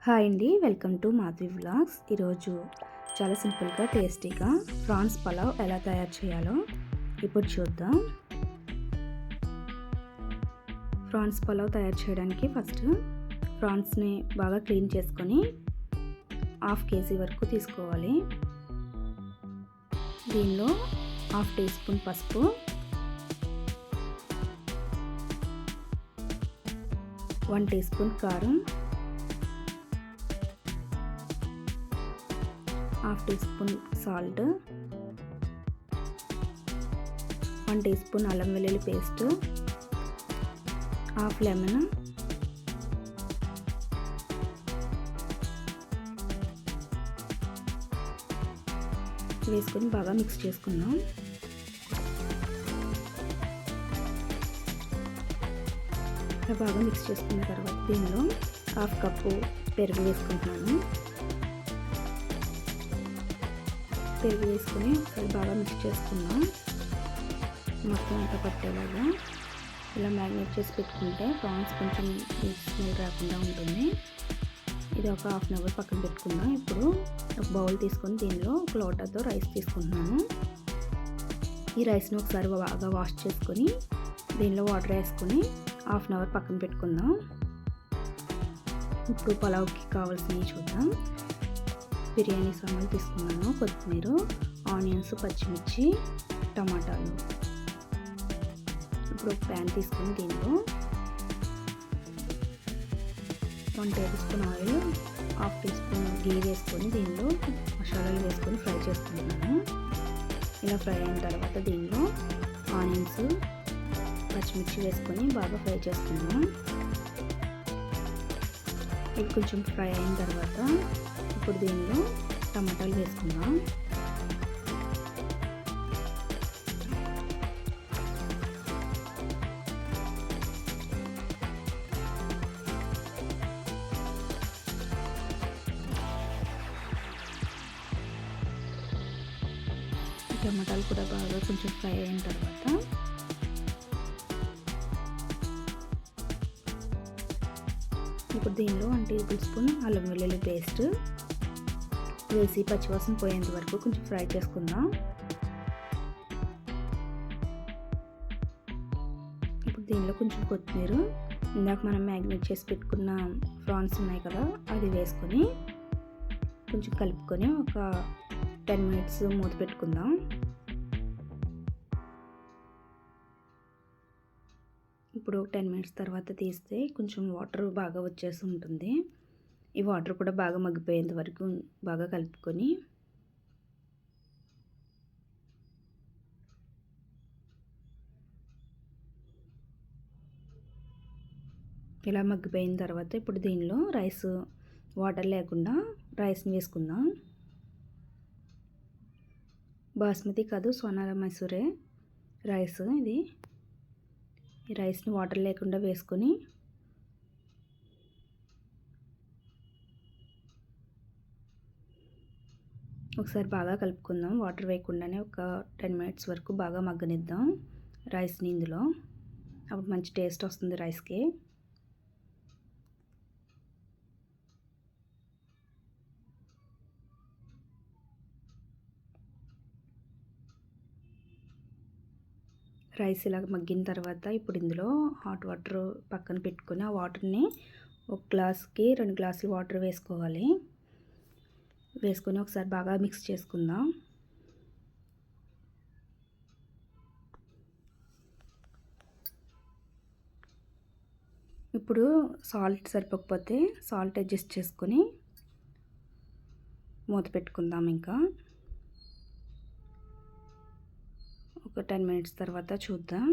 Hi అండి, welcome to Madhavi vlogs. ఈరోజు చాలా సింపుల్గా టేస్టీగా ప్రాన్స్ పలావ్ ఎలా తయారు చేయాలో ఇప్పుడు చూద్దాం. ప్రాన్స్ పలావ్ తయారు చేయడానికి ఫస్ట్ ప్రాన్స్ని బాగా క్లీన్ చేసుకొని 1/2 kg వరకు తీసుకోవాలి. దీనిలో 1/2 టీ స్పూన్ పసుపు, 1 టీ స్పూన్ కారం, 1/2 teaspoon salt, 1 teaspoon అల్లం వెల్లుల్లి పేస్ట్, 1/2 లెమన్, వేసుకొని బాగా మిక్స్ చేసుకుందాం. బాగా మిక్స్ చేసుకున్న తర్వాత దీనిలో 1/2 కప్పు పెరుగు వేసుకుంటున్నాను. పెరుగు వేసుకొని ఒకసారి బాగా మిక్స్ చేసుకుందాం. మొత్తం అంతా పట్టేలాగా ఇలా మ్యారినేట్ చేసి పెట్టుకుంటే ప్రాన్స్ కొంచెం స్మెల్ రాకుండా ఉంటుంది. ఇది ఒక 1/2 అవర్ పక్కన పెట్టుకుందాం. ఇప్పుడు ఒక బౌల్ తీసుకొని దీనిలో ఒక లోటాతో రైస్ తీసుకుంటున్నాను. ఈ రైస్ని ఒకసారి బాగా వాష్ చేసుకొని దీనిలో వాటర్ వేసుకొని 1/2 అవర్ పక్కన పెట్టుకుందాం. ఇప్పుడు పలావ్కి కావాల్సినవి చూద్దాం. బిర్యానీ సామాన్లు తీసుకున్నాను. కొత్తిమీర, ఆనియన్స్, పచ్చిమిర్చి, టమాటాలు. ఇప్పుడు ఒక ప్యాన్ తీసుకొని దీనిలో 1 tablespoon oil, 1/2 teaspoon ghee వేసుకొని దీనిలో మసాలాలు వేసుకొని ఫ్రై చేసుకుంటున్నాను. ఇలా ఫ్రై అయిన తర్వాత దీనిలో ఆనియన్స్, పచ్చిమిర్చి వేసుకొని బాగా ఫ్రై చేసుకుందాం. ఇది కొంచెం ఫ్రై అయిన తర్వాత ఇప్పుడు దీనిలో టమాటాలు వేసుకుందాం. టమాటాలు కూడా బాగా కొంచెం ఫ్రై అయిన తర్వాత ఇప్పుడు దీనిలో 1 టేబుల్ స్పూన్ అల్లం వెల్లుల్లి పేస్ట్ వేసి పచ్చివాసన పోయేంత వరకు కొంచెం ఫ్రై చేసుకుందాం. ఇప్పుడు దీనిలో కొంచెం కొత్తిమీర, ఇందాక మనం మ్యారినేట్ చేసి పెట్టుకున్న ప్రాన్స్ ఉన్నాయి కదా, అది వేసుకొని కొంచెం కలుపుకొని ఒక 10 మినిట్స్ మూత పెట్టుకుందాం. ఇప్పుడు 10 మినిట్స్ తర్వాత తీస్తే కొంచెం వాటర్ బాగా వచ్చేసి ఉంటుంది. ఈ వాటర్ కూడా బాగా మగ్గిపోయేంత వరకు బాగా కలుపుకొని ఇలా మగ్గిపోయిన తర్వాత ఇప్పుడు దీనిలో రైస్ వాటర్ లేకుండా రైస్ని వేసుకుందాం. బాస్మతి కాదు, సోనా మసూరే రైస్ ఇది. ఈ రైస్ని వాటర్ లేకుండా వేసుకొని ఒకసారి బాగా కలుపుకుందాం. వాటర్ వేయకుండానే ఒక 10 మినిట్స్ వరకు బాగా మగ్గనిద్దాం రైస్ని ఇందులో. అప్పుడు మంచి టేస్ట్ వస్తుంది రైస్కి. రైస్ ఇలా మగ్గిన తర్వాత ఇప్పుడు ఇందులో హాట్ వాటర్ పక్కన పెట్టుకొని ఆ వాటర్ని ఒక గ్లాస్కి 2 గ్లాసులు వాటర్ వేసుకోవాలి. వేసుకొని ఒకసారి బాగా మిక్స్ చేసుకుందాం. ఇప్పుడు సాల్ట్ సరిపోకపోతే సాల్ట్ అడ్జస్ట్ చేసుకొని మూత పెట్టుకుందాం. ఇంకా ఒక 10 మినిట్స్ తర్వాత చూద్దాం.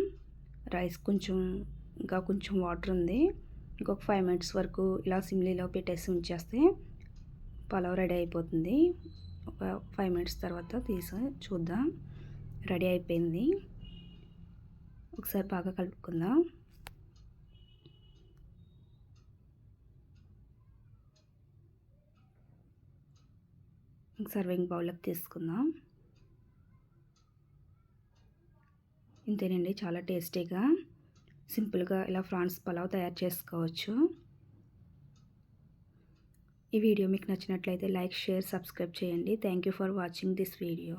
రైస్ ఇంకా కొంచెం వాటర్ ఉంది. ఇంకొక 5 మినిట్స్ వరకు ఇలా సిమ్లీలో పెట్టేసి ఉంచేస్తే పలావ్ రెడీ అయిపోతుంది. ఒక 5 మినిట్స్ తర్వాత తీసి చూద్దాం. రెడీ అయిపోయింది. ఒకసారి బాగా కలుపుకుందాం. సర్వింగ్ బౌల్లోకి తీసుకుందాం. ఇంతేనండి, చాలా టేస్టీగా సింపుల్గా ఇలా ప్రాన్స్ పలావ్ తయారు చేసుకోవచ్చు. ఈ వీడియో మీకు నచ్చినట్లయితే లైక్, షేర్, సబ్స్క్రైబ్ చేయండి. Thank you for watching this video.